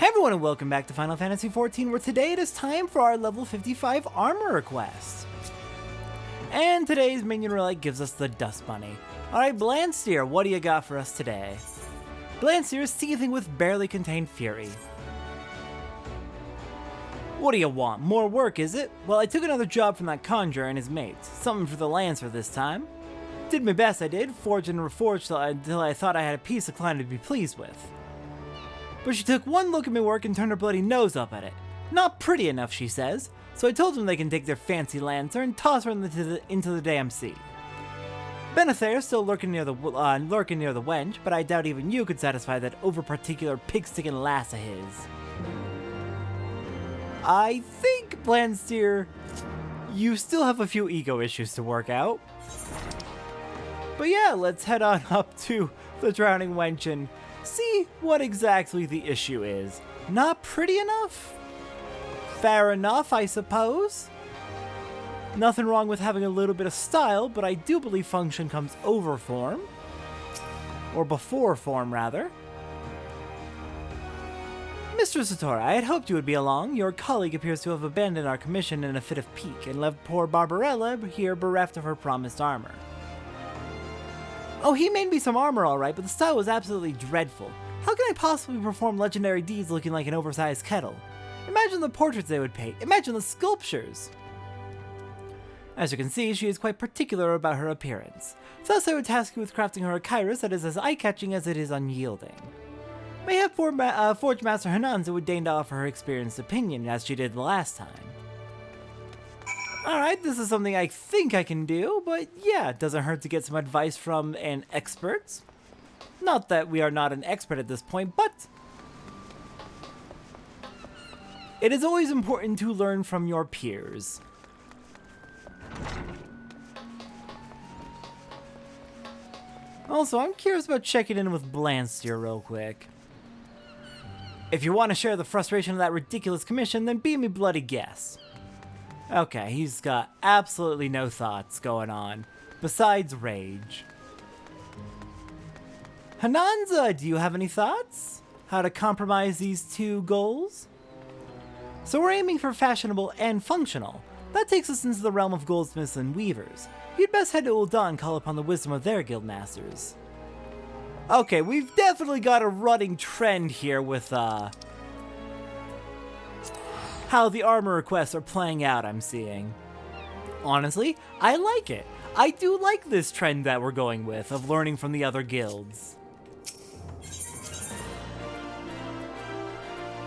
Hey everyone and welcome back to Final Fantasy XIV, where today it is time for our level 55 armor request. And today's minion relic gives us the Dust Bunny. Alright, Blandsteer, what do you got for us today? Blandsteer is seething with barely contained fury. What do you want? More work, is it? Well, I took another job from that conjurer and his mates. Something for the Lancer this time. Did my best, I did. Forged and reforged until I thought I had a piece of Klein to be pleased with. But she took one look at my work and turned her bloody nose up at it. Not pretty enough, she says, so I told them they can take their fancy Lancer and toss her into the damn sea. Benethair is still lurking near the wench, but I doubt even you could satisfy that over-particular pig-sticking lass of his. I think, Blandsteer, you still have a few ego issues to work out. But yeah, let's head on up to the drowning wench and see what exactly the issue is. Not pretty enough? Fair enough, I suppose. Nothing wrong with having a little bit of style, but I do believe function comes over form. Or before form, rather. Mr. Satora, I had hoped you would be along. Your colleague appears to have abandoned our commission in a fit of pique, and left poor Barbarella here bereft of her promised armor. Oh, he made me some armor alright, but the style was absolutely dreadful. How can I possibly perform legendary deeds looking like an oversized kettle? Imagine the portraits they would paint. Imagine the sculptures. As you can see, she is quite particular about her appearance. Thus, I would task you with crafting her a Kairos that is as eye-catching as it is unyielding. Mayhap Forge Master Hananza would deign to offer her experienced opinion, as she did the last time. Alright, this is something I think I can do, but yeah, it doesn't hurt to get some advice from an expert. Not that we are not an expert at this point, but it is always important to learn from your peers. Also, I'm curious about checking in with Blandsteer real quick. If you want to share the frustration of that ridiculous commission, then be me bloody guess. Okay, he's got absolutely no thoughts going on, besides rage. Hananza, do you have any thoughts? How to compromise these two goals? So we're aiming for fashionable and functional. That takes us into the realm of goldsmiths and weavers. You'd best head to Ul'dah and call upon the wisdom of their guild masters. Okay, we've definitely got a running trend here with, how the armor requests are playing out, I'm seeing. Honestly, I like it. I do like this trend that we're going with, of learning from the other guilds.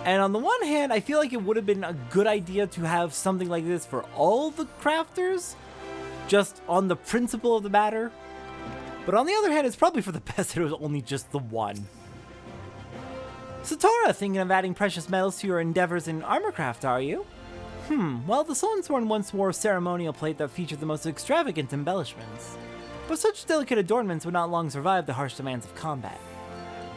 And on the one hand, I feel like it would have been a good idea to have something like this for all the crafters, just on the principle of the matter. But on the other hand, it's probably for the best that it was only just the one. Satora, thinking of adding precious metals to your endeavors in armorcraft, are you? Well, the Sultansworn once wore a ceremonial plate that featured the most extravagant embellishments. But such delicate adornments would not long survive the harsh demands of combat.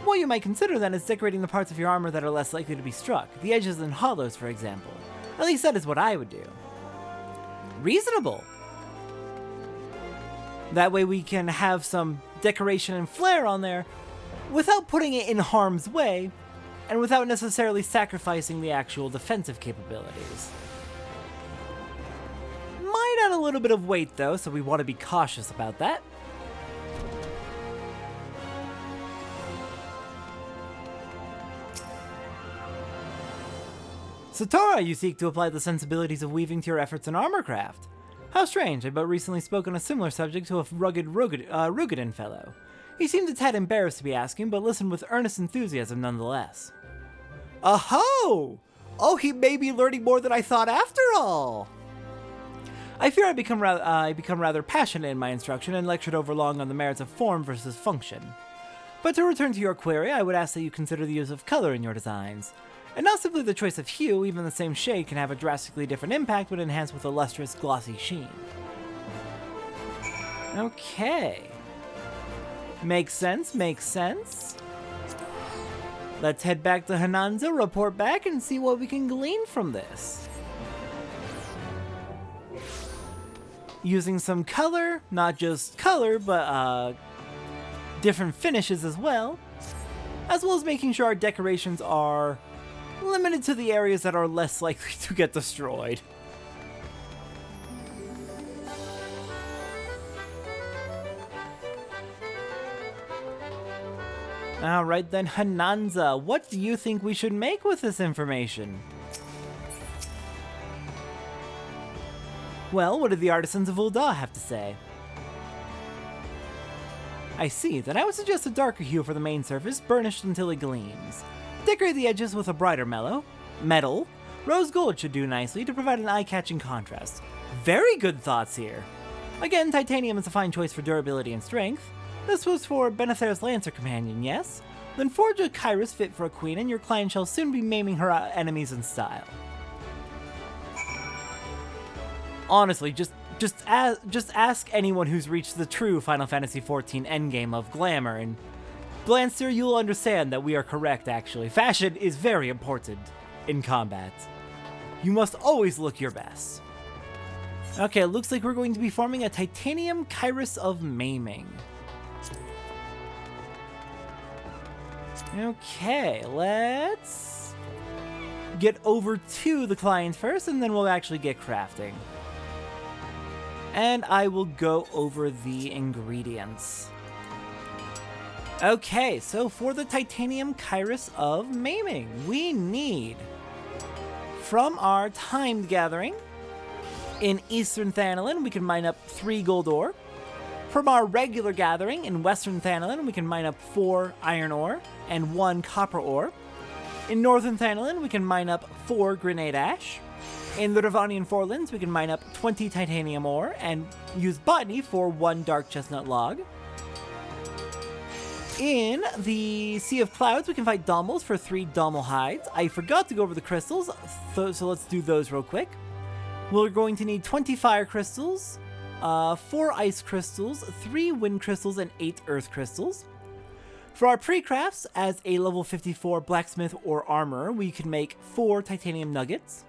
What you might consider then is decorating the parts of your armor that are less likely to be struck, the edges and hollows, for example. At least that is what I would do. Reasonable! That way we can have some decoration and flair on there, without putting it in harm's way, and without necessarily sacrificing the actual defensive capabilities. Might add a little bit of weight though, so we want to be cautious about that. Satora, you seek to apply the sensibilities of weaving to your efforts in armorcraft. How strange, I but recently spoke on a similar subject to a rugged Rugadin fellow. He seemed a tad embarrassed to be asking, but listened with earnest enthusiasm nonetheless. Oh, he may be learning more than I thought after all! I fear I become rather passionate in my instruction and lectured over long on the merits of form versus function. But to return to your query, I would ask that you consider the use of color in your designs. And not simply the choice of hue, even the same shade can have a drastically different impact when enhanced with a lustrous, glossy sheen. Okay. Makes sense, makes sense. Let's head back to Hananza, report back, and see what we can glean from this. Using some color, not just color, but different finishes as well as making sure our decorations are limited to the areas that are less likely to get destroyed. Alright then, Hananza, what do you think we should make with this information? Well, what do the artisans of Ul'dah have to say? I see, then I would suggest a darker hue for the main surface, burnished until it gleams. Decorate the edges with a brighter metal. Rose gold should do nicely to provide an eye-catching contrast. Very good thoughts here. Again, titanium is a fine choice for durability and strength. This was for Benether's Lancer companion, yes? Then forge a Kyrus fit for a queen and your client shall soon be maiming her enemies in style. Honestly, just ask anyone who's reached the true Final Fantasy XIV endgame of glamour, and Blanster, you'll understand that we are correct, actually. Fashion is very important in combat. You must always look your best. Okay, it looks like we're going to be forming a Titanium Kyrus of Maiming. Okay, let's get over to the client first, and then we'll actually get crafting. And I will go over the ingredients. Okay, so for the Titanium Kyrus of Maiming, we need, from our timed gathering in Eastern Thanalan, we can mine up 3 gold ore. From our regular gathering in Western Thanalan, we can mine up 4 iron ore and 1 copper ore. In Northern Thanalan, we can mine up 4 grenade ash. In the Ravanian Forelands, we can mine up 20 titanium ore and use botany for 1 dark chestnut log. In the Sea of Clouds, we can fight Dommels for 3 Dommel hides. I forgot to go over the crystals, so let's do those real quick. We're going to need 20 fire crystals, 4 ice crystals, 3 wind crystals, and 8 earth crystals. For our pre-crafts, as a level 54 blacksmith or armorer, we can make 4 titanium nuggets,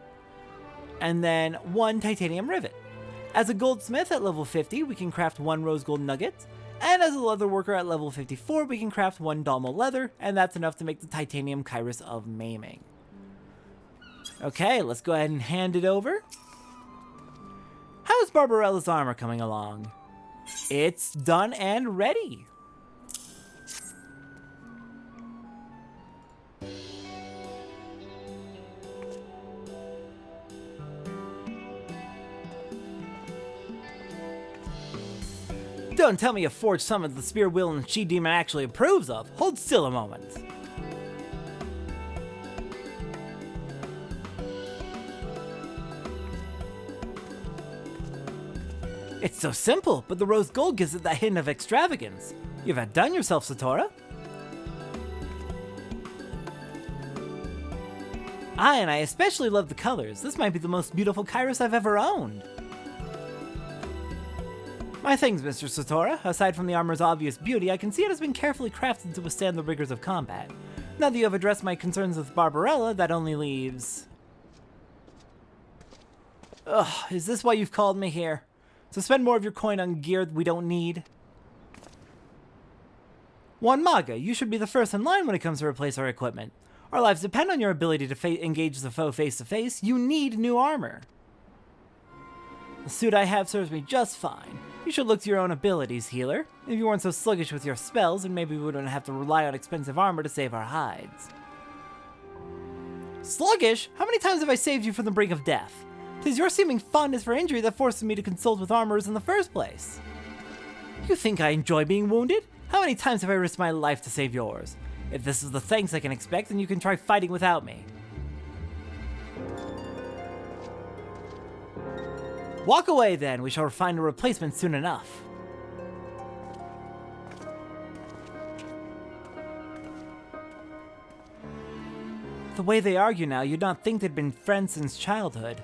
and then 1 titanium rivet. As a goldsmith at level 50, we can craft 1 rose gold nugget, and as a leather worker at level 54, we can craft 1 Dommel leather, and that's enough to make the Titanium Kyrus of Maiming. Okay, let's go ahead and hand it over. How's Barbarella's armor coming along? It's done and ready. Don't tell me you forged some of the spear wheel and she-demon actually approves of. Hold still a moment. It's so simple, but the rose gold gives it that hint of extravagance. You've outdone yourself, Satora. Aye, and I especially love the colors. This might be the most beautiful Kyrus I've ever owned. My thanks, Mr. Satora. Aside from the armor's obvious beauty, I can see it has been carefully crafted to withstand the rigors of combat. Now that you have addressed my concerns with Barbarella, that only leaves... Ugh, is this why you've called me here? To spend more of your coin on gear we don't need? Juan Maga, you should be the first in line when it comes to replace our equipment. Our lives depend on your ability to engage the foe face to face. You need new armor. The suit I have serves me just fine. You should look to your own abilities, healer. If you weren't so sluggish with your spells, then maybe we wouldn't have to rely on expensive armor to save our hides. Sluggish? How many times have I saved you from the brink of death? It is your seeming fondness for injury that forces me to consult with armorers in the first place. You think I enjoy being wounded? How many times have I risked my life to save yours? If this is the thanks I can expect, then you can try fighting without me. Walk away then, we shall find a replacement soon enough. The way they argue now, you'd not think they'd been friends since childhood.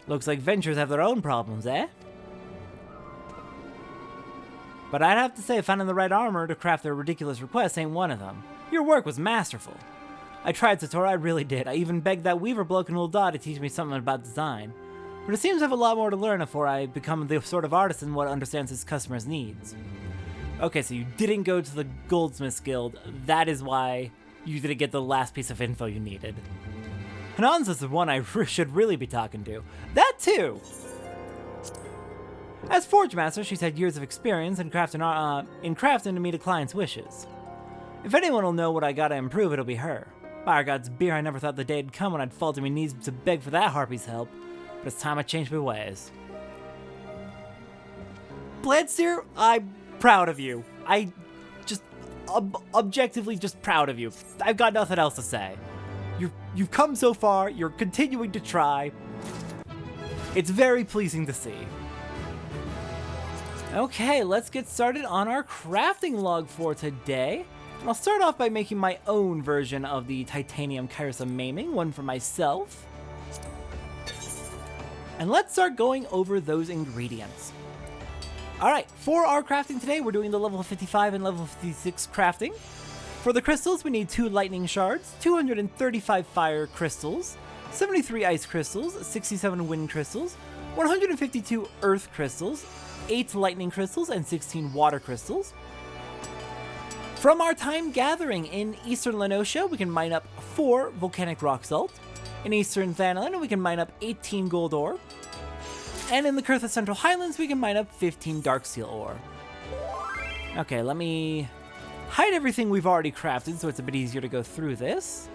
Looks like ventures have their own problems, eh? But I'd have to say finding the right armor to craft their ridiculous requests ain't one of them. Your work was masterful. I tried, Satora, I really did. I even begged that weaver bloke in Ul'dah to teach me something about design. But it seems I have a lot more to learn before I become the sort of artisan what understands his customers' needs. Okay, so you didn't go to the Goldsmiths Guild. That is why you didn't get the last piece of info you needed. Hanan's is the one I should really be talking to. That too! As Forge Master, she's had years of experience in crafting to meet a client's wishes. If anyone will know what I gotta improve, it'll be her. By God's beer, I never thought the day would come when I'd fall to my knees to beg for that harpy's help, but it's time I changed my ways. Bladseer, I'm proud of you. I just objectively just proud of you. I've got nothing else to say. You've come so far, you're continuing to try. It's very pleasing to see. Okay, let's get started on our crafting log for today. And I'll start off by making my own version of the titanium Kyrsa maiming, one for myself. And let's start going over those ingredients. Alright, for our crafting today, we're doing the level 55 and level 56 crafting. For the crystals, we need 2 lightning shards, 235 fire crystals, 73 ice crystals, 67 wind crystals, 152 earth crystals, 8 lightning crystals, and 16 water crystals. From our time gathering in Eastern Lenosha, we can mine up 4 volcanic rock salt. In Eastern Thanalan, we can mine up 18 gold ore. And in the Kurtha Central Highlands, we can mine up 15 dark steel ore. Okay, let me hide everything we've already crafted so it's a bit easier to go through this.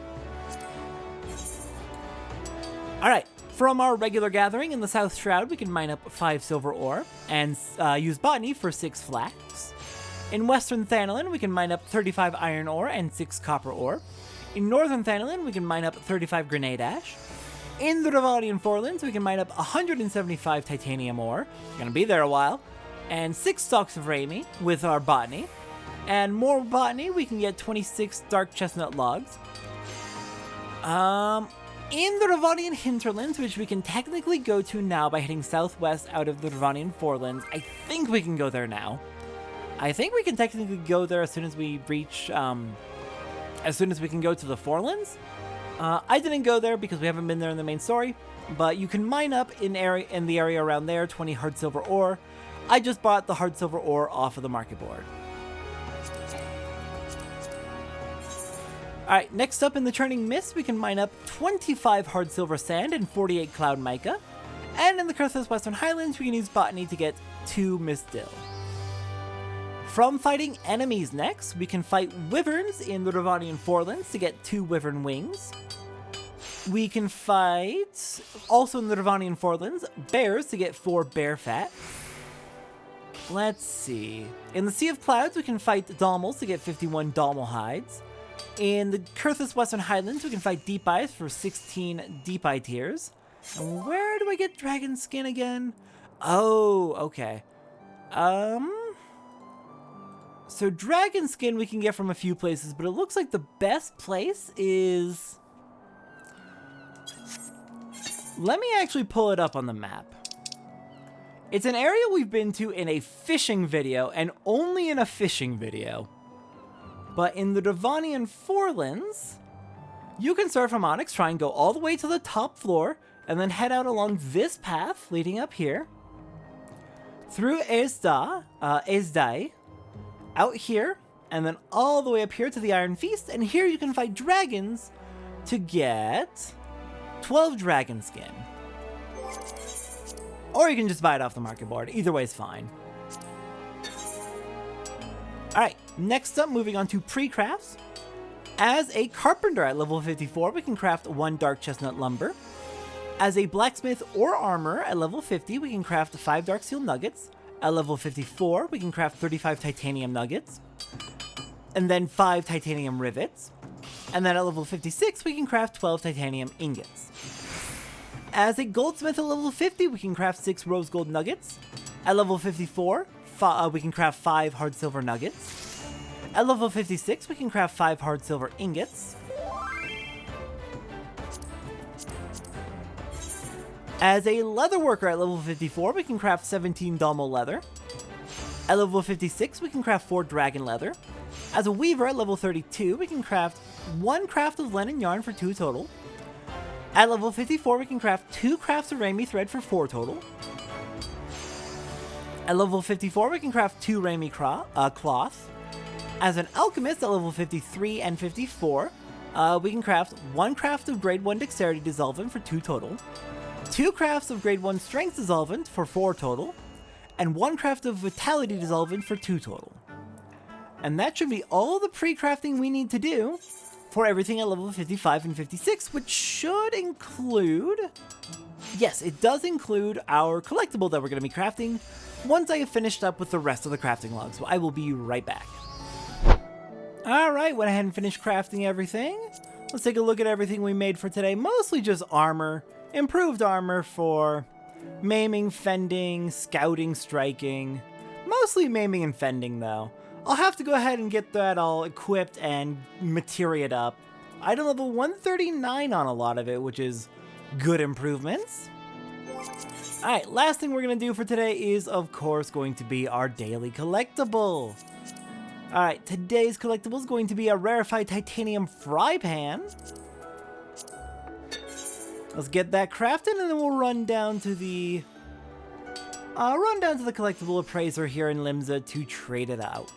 Alright, from our regular gathering in the South Shroud, we can mine up 5 silver ore and use botany for 6 flax. In Western Thanalan, we can mine up 35 iron ore and 6 copper ore. In Northern Thanalan, we can mine up 35 grenade ash. In the Ravanian Forelands, we can mine up 175 titanium ore, gonna be there a while, and 6 stalks of Raimi with our botany. And more botany, we can get 26 dark chestnut logs. In the Ravanian Hinterlands, which we can technically go to now by heading southwest out of the Ravanian Forelands, I think we can go there now. I think we can technically go there as soon as we reach, as soon as we can go to the Forelands. I didn't go there because we haven't been there in the main story, but you can mine up in the area around there 20 hard silver ore. I just bought the hard silver ore off of the market board. Alright, next up in the Churning Mist, we can mine up 25 hard silver sand and 48 cloud mica. And in the Kurthas Western Highlands, we can use botany to get 2 mistdill. From fighting enemies next, we can fight wyverns in the Ravanian Forelands to get 2 wyvern wings. We can fight, also in the Ravanian Forelands, bears to get 4 bear fat. Let's see. In the Sea of Clouds, we can fight Dalmals to get 51 Dalmal hides. In the Kurthas Western Highlands, we can fight Deep Eyes for 16 Deep Eye tears. And where do I get dragon skin again? Oh, okay. So dragon skin we can get from a few places, but it looks like the best place is... Let me actually pull it up on the map. It's an area we've been to in a fishing video, and only in a fishing video. But in the Ravanian Forelands, you can start from Onyx, try and go all the way to the top floor, and then head out along this path leading up here, through Esdai, out here, and then all the way up here to the Iron Feast, and here you can fight dragons to get 12 dragon skin. Or you can just buy it off the market board. Either way is fine. Alright, next up, moving on to pre-crafts. As a carpenter at level 54, we can craft 1 dark chestnut lumber. As a blacksmith or armorer at level 50, we can craft 5 dark steel nuggets. At level 54, we can craft 35 titanium nuggets. And then 5 titanium rivets. And then at level 56, we can craft 12 titanium ingots. As a goldsmith at level 50, we can craft 6 rose gold nuggets. At level 54, we can craft 5 hard silver nuggets. At level 56, we can craft 5 hard silver ingots. As a leather worker at level 54, we can craft 17 Dalmal leather. At level 56, we can craft 4 dragon leather. As a weaver at level 32, we can craft 1 craft of linen yarn for 2 total. At level 54, we can craft 2 crafts of Raimi thread for 4 total. At level 54, we can craft 2 Raimi cloth. As an alchemist at level 53 and 54, we can craft 1 craft of grade 1 dexterity dissolvent for 2 total, 2 crafts of grade 1 strength dissolvent for 4 total, and 1 craft of vitality dissolvent for 2 total. And that should be all the pre-crafting we need to do for everything at level 55 and 56, which should include... Yes, it does include our collectible that we're going to be crafting once I have finished up with the rest of the crafting log, so I will be right back. Alright, went ahead and finished crafting everything. Let's take a look at everything we made for today. Mostly just armor. Improved armor for maiming, fending, scouting, striking. Mostly maiming and fending, though. I'll have to go ahead and get that all equipped and materiaed up. Item level 139 on a lot of it, which is good improvements. Alright, last thing we're going to do for today is, of course, going to be our daily collectible. Alright, today's collectible is going to be a rarefied titanium fry pan. Let's get that crafted and then we'll run down to the collectible appraiser here in Limsa to trade it out.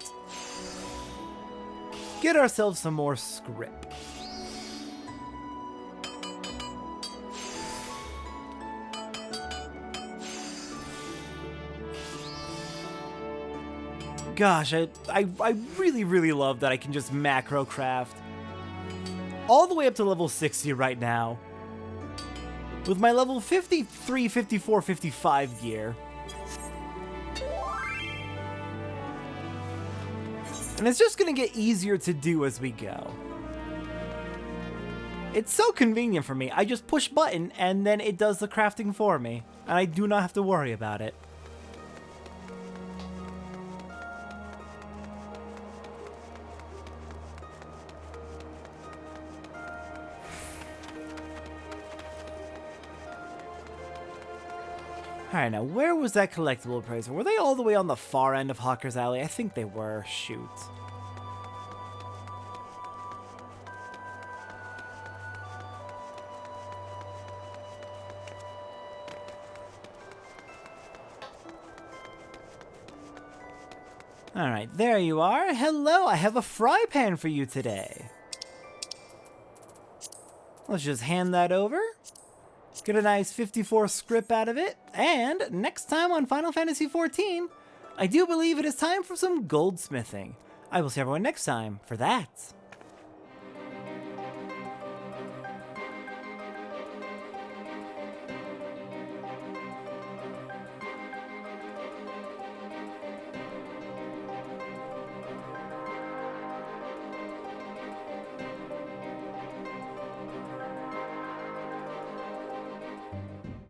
Get ourselves some more script. Gosh, I really love that I can just macro craft all the way up to level 60 right now with my level 53, 54, 55 gear. And it's just gonna get easier to do as we go. It's so convenient for me. I just push button and then it does the crafting for me, and I do not have to worry about it. Alright, now where was that collectible appraiser? Were they all the way on the far end of Hawker's Alley? I think they were. Shoot. Alright, there you are. Hello, I have a fry pan for you today. Let's just hand that over. Get a nice 54 script out of it, and next time on Final Fantasy XIV, I do believe it is time for some goldsmithing. I will see everyone next time for that.